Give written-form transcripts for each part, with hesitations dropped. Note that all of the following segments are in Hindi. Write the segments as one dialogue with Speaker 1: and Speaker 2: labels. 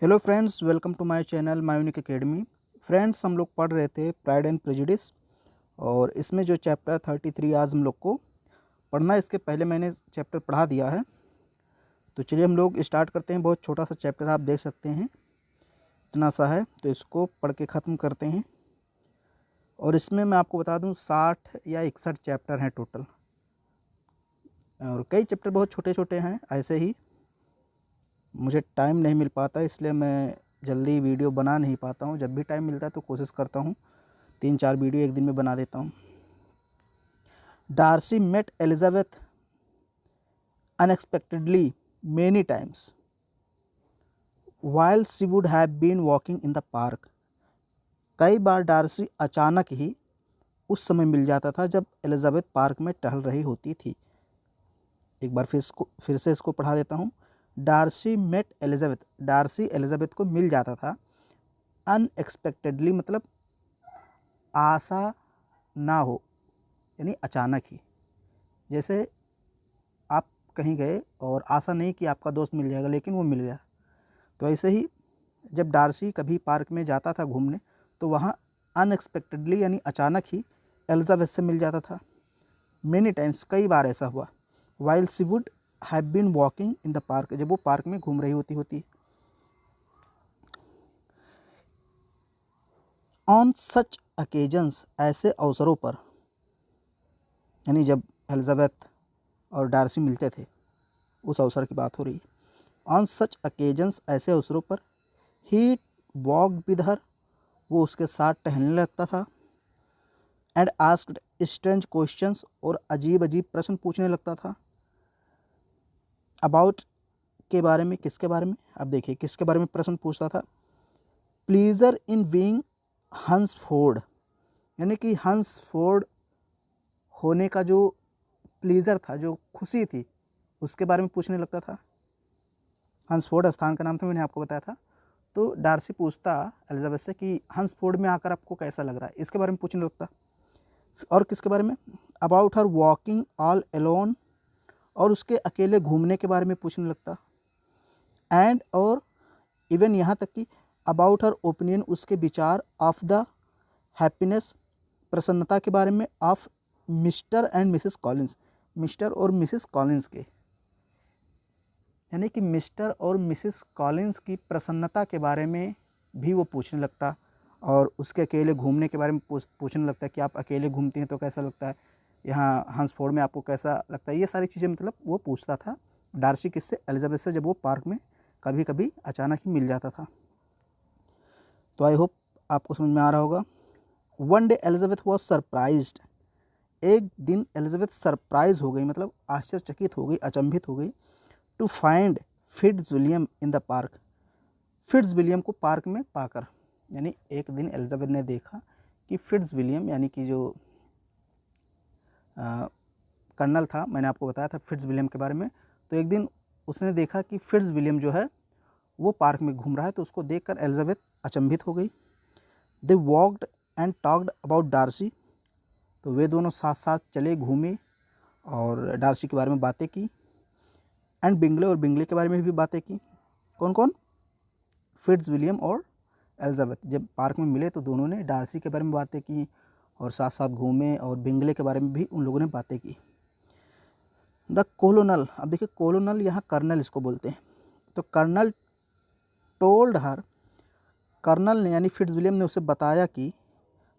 Speaker 1: Hello friends, welcome to my channel my unique academy. Friends, हम लोग पढ़ रहे थे प्राइड एंड प्रेजुडिस और इसमें जो चैप्टर 33 आज हम लोग को पढ़ना है। इसके पहले मैंने चैप्टर पढ़ा दिया है, तो चलिए हम लोग स्टार्ट करते हैं। बहुत छोटा सा चैप्टर आप देख सकते हैं, इतना सा है, तो इसको पढ़ के ख़त्म करते हैं। और इसमें मैं आपको बता दूं 60 या 61 चैप्टर हैं टोटल, और कई चैप्टर बहुत छोटे छोटे हैं। ऐसे ही मुझे टाइम नहीं मिल पाता, इसलिए मैं जल्दी वीडियो बना नहीं पाता हूँ। जब भी टाइम मिलता है तो कोशिश करता हूँ 3-4 वीडियो एक दिन में बना देता हूँ। Darcy met Elizabeth unexpectedly many times while she would have been walking in the park। कई बार डार्सी अचानक ही उस समय मिल जाता था जब एलिजाबेथ पार्क में टहल रही होती थी। एक बार फिर से इसको पढ़ा देता हूँ। Darcy met Elizabeth, Darcy Elizabeth को मिल जाता था अनएक्सपेक्टेडली, मतलब आशा ना हो, यानी अचानक ही। जैसे आप कहीं गए और आशा नहीं कि आपका दोस्त मिल जाएगा, लेकिन वो मिल गया। तो ऐसे ही जब डार्सी कभी पार्क में जाता था घूमने, तो वहाँ अनएक्सपेक्टेडली यानी अचानक ही एलिजाबेथ से मिल जाता था। मेनी टाइम्स, कई बार ऐसा हुआ। While she would have been walking in the park, जब वो पार्क में घूम रही होती। ऑन सच अकेजन्स, ऐसे अवसरों पर, यानी जब एलिजाबेथ और डार्सी मिलते थे उस अवसर की बात हो रही है। ऑन सच अकेजन्स, ऐसे अवसरों पर, ही वॉक्ड विद हर, वो उसके साथ टहलने लगता था। एंड आस्क्ड स्ट्रेंज क्वेश्चंस, और अजीब अजीब प्रश्न पूछने लगता था। अबाउट के बारे में, किसके बारे में, अब देखिए किसके बारे में प्रश्न पूछता था। प्लीजर इन बीइंग हंसफोर्ड, यानी कि हंसफोर्ड होने का जो प्लीजर था, जो खुशी थी, उसके बारे में पूछने लगता था। हंसफोर्ड स्थान का नाम था, मैंने आपको बताया था। तो डार्सी पूछता एलिजाबेथ से कि हंसफोर्ड में आकर आपको कैसा लग रहा है, इसके बारे में पूछने लगता। और किसके बारे में, about her walking all alone, और उसके अकेले घूमने के बारे में पूछने लगता। एंड और इवन यहाँ तक कि अबाउट हर ओपिनियन, उसके विचार, ऑफ द हैप्पीनेस, प्रसन्नता के बारे में, of mister and Mrs Collins, mister और मिसेस कॉलिंस के, यानी कि मिस्टर और मिसेस कॉलिंस की प्रसन्नता के बारे में भी वो पूछने लगता। और उसके अकेले घूमने के बारे में पूछने लगता है कि आप अकेले घूमती हैं तो कैसा लगता है, यहाँ हंसफोर्ड में आपको कैसा लगता है। ये सारी चीज़ें मतलब वो पूछता था डार्सी, किससे, एलिजाबेथ से, जब वो पार्क में कभी कभी अचानक ही मिल जाता था। तो आई होप आपको समझ में आ रहा होगा। One day Elizabeth was surprised, एक दिन एलिजाबेथ सरप्राइज हो गई, मतलब आश्चर्यचकित हो गई, अचंभित हो गई। To find Fitzwilliam in the park, Fitzwilliam को पार्क में पाकर, यानी एक दिन एलिजाबेथ ने देखा कि फिट्जविलियम, यानी कि जो कर्नल था, मैंने आपको बताया था फिट्जविलियम के बारे में। तो एक दिन उसने देखा कि फिट्जविलियम जो है वो पार्क में घूम रहा है, तो उसको देखकर एलिजाबेथ अचंभित हो गई। They walked and talked about Darcy, तो वे दोनों साथ साथ चले, घूमे और डार्सी के बारे में बातें की। एंड बिंगले, और बिंगले के बारे में भी बातें की। कौन कौन, फिट्जविलियम और एलिजाबेथ जब पार्क में मिले तो दोनों ने डार्सी के बारे में बातें की और साथ साथ घूमे, और बिंगले के बारे में भी उन लोगों ने बातें की। द कोलोनल, अब देखिए कोलोनल यहाँ कर्नल इसको बोलते हैं। तो कर्नल टोल्ड हर, कर्नल ने यानी फिट्जविलियम ने उसे बताया कि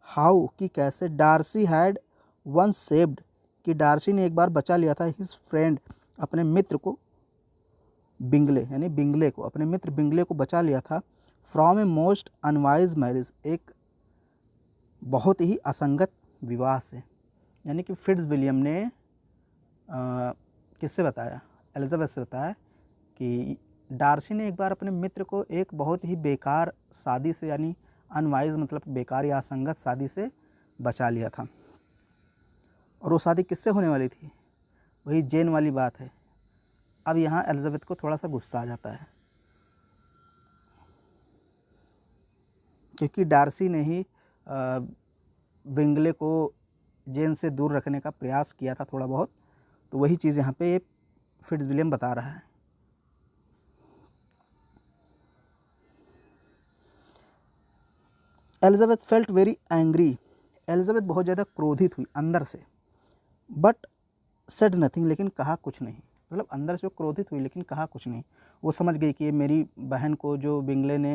Speaker 1: हाउ, कि कैसे, डार्सी हैड वन सेव्ड, कि डार्सी ने एक बार बचा लिया था हिज फ्रेंड, अपने मित्र को, बिंगले, यानी बिंगले को, अपने मित्र बिंगले को बचा लिया था। From a most unwise marriage, एक बहुत ही असंगत विवाह से, यानी कि फिट्जविलियम ने किससे बताया, एलिजाबेथ से बताया कि डार्सी ने एक बार अपने मित्र को एक बहुत ही बेकार शादी से, यानी अनवाइज मतलब बेकार या असंगत शादी से बचा लिया था। और वो शादी किससे होने वाली थी, वही जेन वाली बात है। अब यहाँ एलिजाबेथ को थोड़ा सा गुस्सा आ जाता है, क्योंकि डार्सी ने ही विंगले को जेन से दूर रखने का प्रयास किया था थोड़ा बहुत। तो वही चीज़ यहाँ पे फिट्जविलियम बता रहा है। Elizabeth felt very angry, Elizabeth बहुत ज़्यादा क्रोधित हुई अंदर से, बट सेड नथिंग, लेकिन कहा कुछ नहीं। मतलब अंदर से वो क्रोधित हुई लेकिन कहा कुछ नहीं। वो समझ गई कि ये मेरी बहन को जो बिंगले ने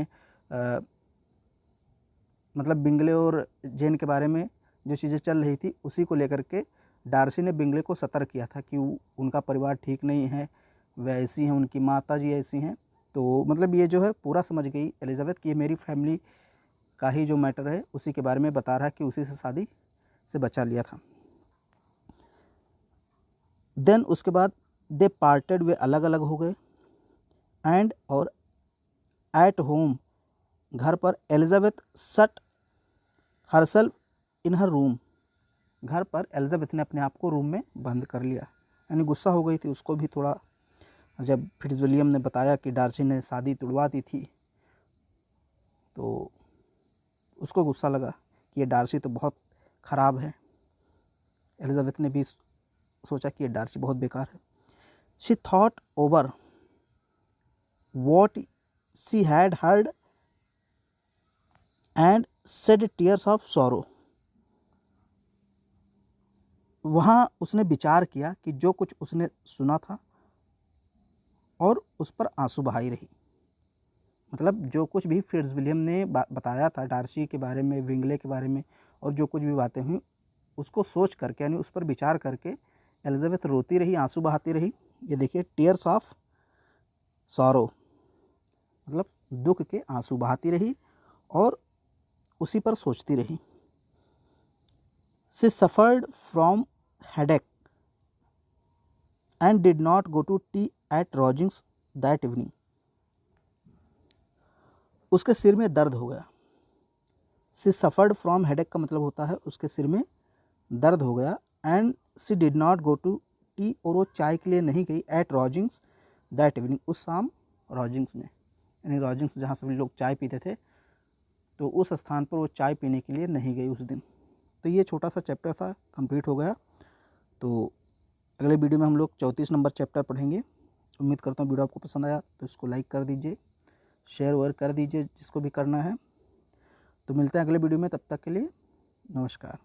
Speaker 1: मतलब बिंगले और जेन के बारे में जो चीज़ें चल रही थी उसी को लेकर के डार्सी ने बिंगले को सतर्क किया था कि उनका परिवार ठीक नहीं है, वह ऐसी हैं, उनकी माता जी ऐसी हैं। तो मतलब ये जो है पूरा समझ गई एलिजाबेथ कि ये मेरी फैमिली का ही जो मैटर है उसी के बारे में बता रहा है कि उसी से शादी से बचा लिया था। देन उसके बाद दे पार्टेड, वे अलग अलग हो गए। एंड और एट होम, घर पर एलिजाबेथ शट हरसेल्फ इन हर रूम, घर पर एलिजाबेथ ने अपने आप को रूम में बंद कर लिया, यानी गुस्सा हो गई थी उसको भी थोड़ा। जब फिट्जविलियम ने बताया कि डार्सी ने शादी तुड़वा दी थी तो उसको गुस्सा लगा कि ये डार्सी तो बहुत ख़राब है। एलिजाबेथ ने भी सोचा कि ये डार्सी बहुत बेकार है। She thought over what she had heard and said tears of sorrow, वहाँ उसने विचार किया कि जो कुछ उसने सुना था और उस पर आंसू बहाई रही। मतलब जो कुछ भी फिट्जविलियम ने बताया था डार्सी के बारे में, विंगले के बारे में, और जो कुछ भी बातें हुई उसको सोच करके यानी उस पर विचार करके एलिजाबेथ रोती रही, आंसू बहाती रही। ये देखिए टीयर्स ऑफ सॉरो, मतलब दुख के आंसू बहाती रही और उसी पर सोचती रही। She suffered from headache and did not go to tea at lodgings that evening, उसके सिर में दर्द हो गया। शी सफर्ड फ्रॉम हेडेक का मतलब होता है उसके सिर में दर्द हो गया। And she did not go to tea, और वो चाय के लिए नहीं गई एट लॉजिंग्स दैट इवनिंग, उस शाम लॉजिंग्स में, यानी लॉजिंग्स जहाँ सभी लोग चाय पीते थे तो उस स्थान पर वो चाय पीने के लिए नहीं गई उस दिन। तो ये छोटा सा चैप्टर था, कंप्लीट हो गया। तो अगले वीडियो में हम लोग 34 नंबर चैप्टर पढ़ेंगे। उम्मीद करता हूँ वीडियो आपको पसंद आया तो इसको लाइक कर दीजिए, शेयर वेयर कर दीजिए जिसको भी करना है। तो मिलते हैं अगले वीडियो में, तब तक के लिए नमस्कार।